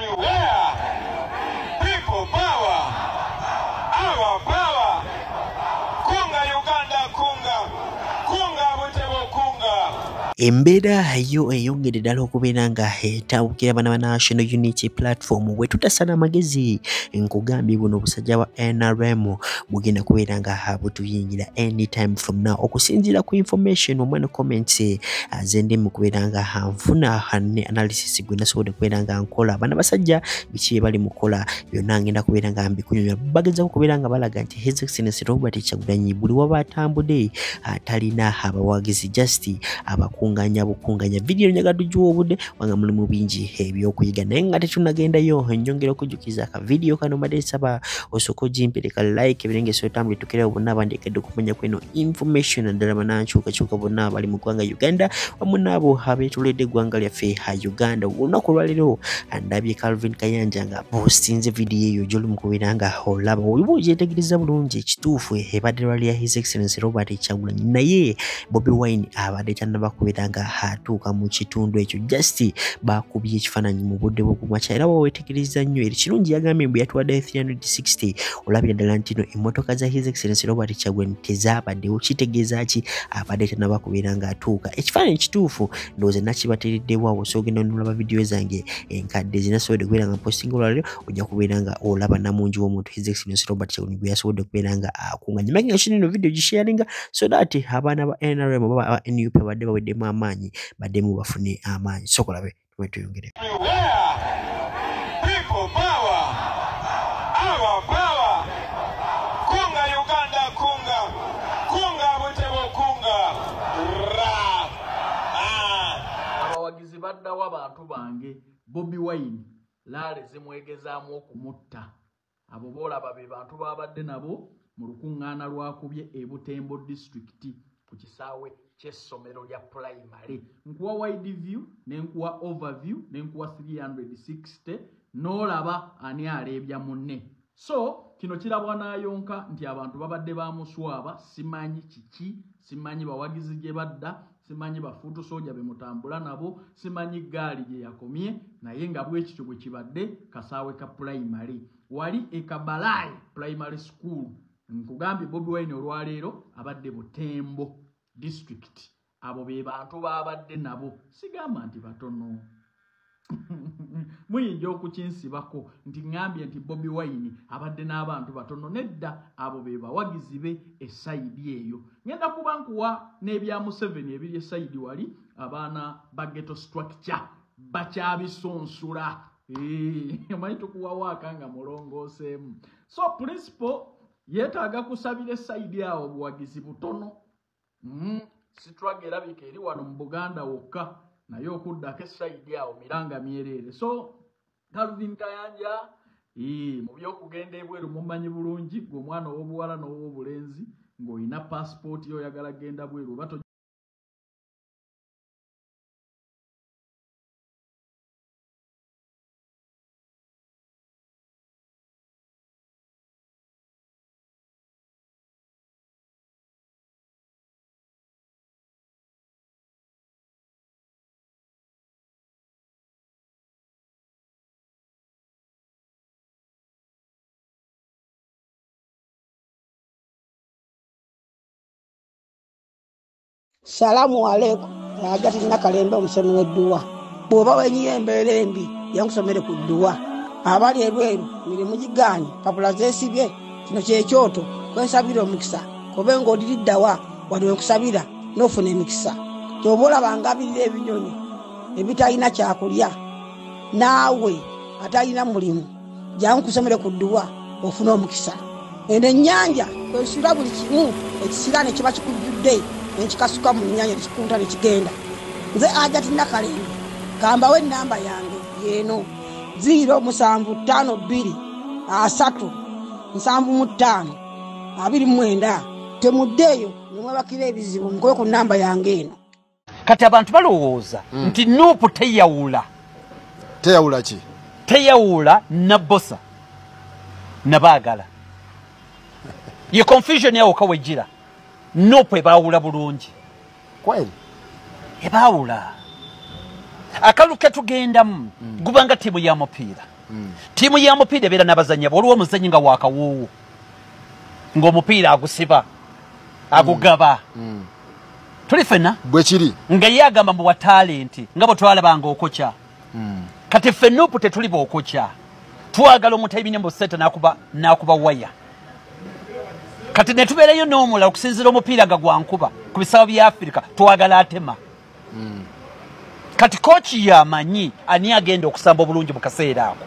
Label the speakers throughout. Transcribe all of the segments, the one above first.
Speaker 1: Everywhere, people power, our power. Kunga Uganda, kunga Butebo, kunga.
Speaker 2: Embeera yo eyongedde ddala okubeera nga etawukira bana ba National Unity Platform bwe tutasana amagezi nkugambye buno obusajja bwa NRM bugenda kubeera nga butuyingira anytime from now okusinziira ku information omwana comments zende mu kubeera nga nfuna ne analysis gwe nasobodde kubeera nga nkola bana basajja biki bali mukola byonna ngenda kubeera nga mbikunyonyola bageza okubeera nga balaga nti His Excellency Robert Kyagulanyi buli waba atambudde atalina abawagizi just abakunganya bukunganya video nyagadu juobude wanga mulimu bingi ebyokuyiga naye nga tetunagendayo nyongera okujukiza ka video kano mbadde saba osoko jimpereka like ebirenge sotamwe tukira obonna abandekedde okumanya kweno information naddala banankyukakyuka bonna bali mu ggwanga Uganda wamu nabo abeetoledde eggwanga lyaffe Uganda olunaku lwaleero ndabye Calvin Kayanja nga postinze video eyo gy'oli mu kubeera nga olaba oliwo ogyetegereza bulungi ekituufu ebadde lwali His Excellency Robert Kyagulanyi naye Bobi Wine abadde tannaba kubeera nga atuuka mu kitundu ekyo just bakubye ekifaananyi mu budde bw'okumakya era weetegereza nnyo eri kirungi yagambye mbu yatuwadde 360 olabira ddala nti no emmotoka za His Excellency Robert Kyagulanyi tezaabaddewo kitegeeza ki abadde tannaba kubeera nga atuuka ekifaananyi kituufu ndowooza nakibateereddewo awo soogenda nolaba vidiyo zange enkadde zinasobodde kubeera nga posting olwaleero ojja kubeera nga olaba namungi w'omuntu His Excellency Robert Kyagulanyi gwe yasobodde kubeera nga akunganya making sure ino video gisharinga so that abaana ba NRM oba aba NUP abadde baweddemu amaanyi baddemu bafune amaanyi sokolabe twetuyongere
Speaker 1: People power, our power. Kunga Uganda, kunga Butebo, kunga.
Speaker 3: Abawagizi baddawo abantu bange Bobi Wine laale zimwegezaamu okumutta abo boolaba be bantu babadde nabo mu lukuŋŋaana lwakubye e Butembo district ku kisaawe ky'essomero lya primary nkuwa wide view nenkuwa overview nenkuwa 360 n'olaba ani aleebya munne so kino kirabwa n'ayonka nti abantu babadde bamuswaba simanyi kiki simanyi bawagizi gye badda simanyi bafuutu soja be mutambula nabo simanyi gaali gye yakomye naye nga bwekityo bwe kibadde kasaawe ka primary wali e Kabalayi primary school nkugambye Bobi Wine olwaleero abadde Butembo district abo be bantu babadde nabo sigamba nti batono muyinja okukinsibako nti ngambye nti Bobi Wine abadde n'abantu batono nedda abo be bawagizi be esaidi eyo ngenda kuba nkuwa n'ebya Museveni ebiri esaidi wali abaana ba ghetto structure bakyabisonsula manyi tukuwa waakanga mulongoseemu so principle yeetaaga kusabira esaidi awo buwagizi butono sitwage erabika eri wano mu Buganda wokka naye okuddako esaidi awo miranga myereere so Calvin Kayanja mu byokugenda ebweru mumanyi bulungi gwe omwana ow'obuwala n'ow'obulenzi ng'olina passport yo oyagala genda bweru oba
Speaker 4: Salamu alaikum. Ajati nakalembe omusomere dduwa. Bwoba wenyiye embeera embi yankusomere ku dduwa. Abali ebweru mirimu giganye papula zeesibye kino kyekyoto kwensabira omukisa kobe ng'odiriddawa wali wenkusabira n'ofuna emikisa. Ky'oba olabanga abirira ebinyonyi ebitalina kyakulya naawe atalina mulimu jangu kusomere ku dduwa ofuna omukisa. Eno ennyanja kwesula buli kimu ekisira ne kiba kikujjudde nekikasuka mu nnyanja nekikunta nekigenda. Nze Ajati Nakalembe gambawo ennamba yange yeeno 075237529 temuddeeyo nemwebakira ebizibu mukobe ku nnamba yange eno.
Speaker 5: Kati abantu balowooza nti Nuupu teyawula.
Speaker 6: Teyawula ki?
Speaker 5: Teyawula Nabbosa nabaagala. Ye confusion yawo kawejjira. Nuupu ebaawula bulungi.
Speaker 6: Kweli?
Speaker 5: Ebaawula. akalu ketugendamu gubanga timu ya mupiira timu ya mupiira beera n'abazannyi waliwo omuzannyi nga wakawuuwo ng'omupiira agusiba agugaba tuli ffenna
Speaker 6: bwe kiri
Speaker 5: nga ye agamba mu wa talenti nga bwe twalabanga okokya kati ffe Nuupu tetuli b'okokya twagala omutayibinya mu senta n'akuba waya kati ne tubeerayo n'omulala okusinziira omupiira nga gwankuba ku bisaawo bya Afirika twagala atema kati kooki yamanyi ani agenda okusamba obulungi mu kaseera ako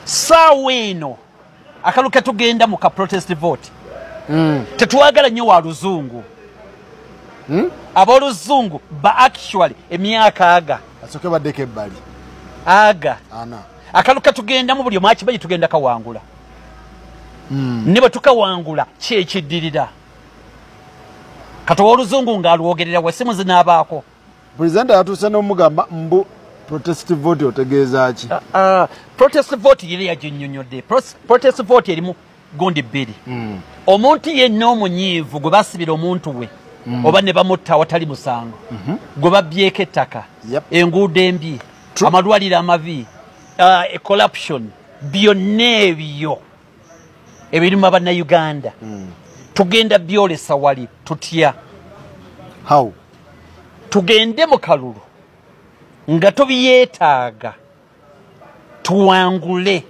Speaker 5: saawa eno akalu ketugenda mu ka protest vote tetwagala nnyo wa luzungu ab'oluzungu ba actually emyaka aga
Speaker 6: asoke baddeko ebbali
Speaker 5: aga
Speaker 6: ana
Speaker 5: akalu ketugendamu buli omu akimanyi tugenda kawangula ne bwe tukawangula kyekiddirira kati ow'oluzungu ng'alwogerera wesimu zinaabaako
Speaker 6: pulezidenti yatuuse n'omugamba mbu protest vote otegeeza ki
Speaker 5: protest vote yeri yaginnyonnyodde protest vote erimu gundi bbiri omuntu yenna omunyiivu gwe basibira omuntu we oba ne bamutta awatali musango gwe babbyeko ettaka enguudo embi amalwaliro amabi corruption byonna ebyo ebirimu abannayuganda tugenda byolesa wali tutya
Speaker 6: how
Speaker 5: tugende mu kalulu nga tubyetaaga tuwangule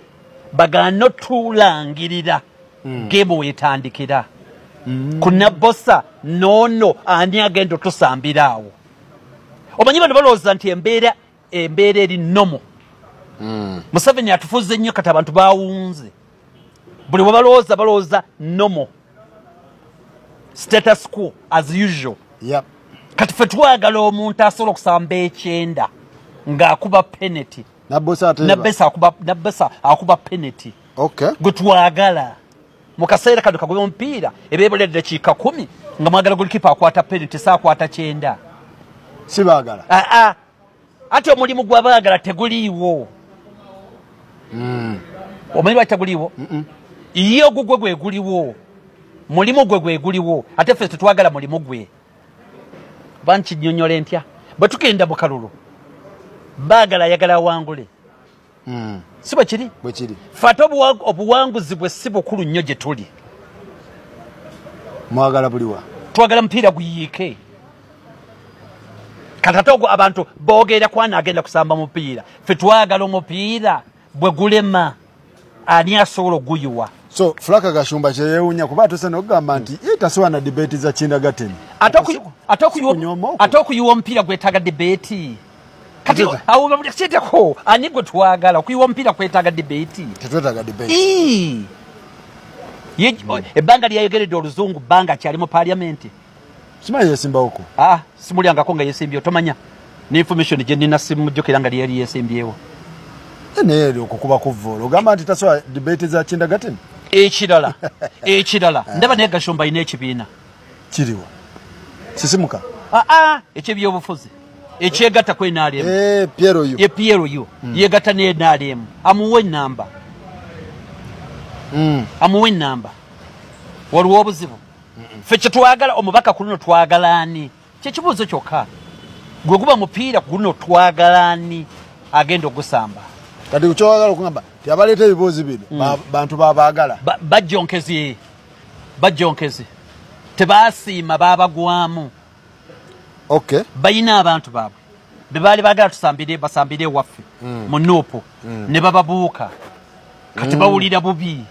Speaker 5: bagano tulangirira gemo wetandikira kuna bossa nono ani agenda tusambira awo omanyi bano balowooza nti embeera eri nomo Museveni atufuze nnyo kati abantu bawunze buli we balowooza nomo status quo as usual kati ffe twagala omuntu asobola okusamba ekyenda ng'akuba penalty nabbesa akuba penalty gwe twagala mu kaseera kano kagobe omupiira ebeebolera eddakiika 10 nga mwagala golikipa akwata penalty saakwata kyenda
Speaker 6: sibaagala
Speaker 5: ate omulimu gwabaagala teguliiwo omanyi lwaki teguliiwo ye ogugwe gwe guliwo mulimu gwe guliwo ate ffe tetwagala mulimu gwe bankinyonyola ntya bwe tugenda mu kalulu baagala ayagala awangule si bwe kiri ffe ate obuwanguzi bwe si bukulu nnyo gye tuli
Speaker 6: mwagala buliwa
Speaker 5: twagala mupiira guyiike kati ate ogwo abantu boogera kwana agenda kusamba mupiira ffe twagala omupiira bwe gulema ani asobola oguyiwa
Speaker 6: so Flaka Gashumba kyeyewunya kuba atuse n'okugamba nti tasobola na debate za kindagateni
Speaker 5: ate okuyiwa omupiira gwetaaga debate kati awo bamulekyeteko ani gwe twagala okuyiwa omupiira kwetaaga debate
Speaker 6: tetwetaaga debate
Speaker 5: ebbanga lyayogeredde oluzungu bbanga kyali mu paliamenti
Speaker 6: simanyi yesimbawoko
Speaker 5: simulyangako nga yesimbyewo tomanya n'information gye nina simujjukira nga lyali yesimbyewo
Speaker 6: naye eri okukuba kuvoola ogamba nti tasobola debate za kindagateni
Speaker 5: ekirala ndaba naye Gashumba alina ekibiina
Speaker 6: kiriwa sisimuka
Speaker 5: ekyebyobufuzi ekyegatta ku NRM
Speaker 6: PRU
Speaker 5: yegatta ne NRM amuwe ennamba waliwo obuzibu ffe kyetwagala omubaka ku luno twagala ani kyekibuuzo kyokka gwe guba mupiira ku luno twagala ani agenda ogusamba
Speaker 6: kati kukyowagala okugamba tyabaleeta ebibuuzi bino bantu babaagala
Speaker 5: bajjonkezi tebaasiima baabagwamu bayina abantu baabwe bebaali baagala basambire ewaffe mu Nuupu ne bababuuka kati bawulira bubi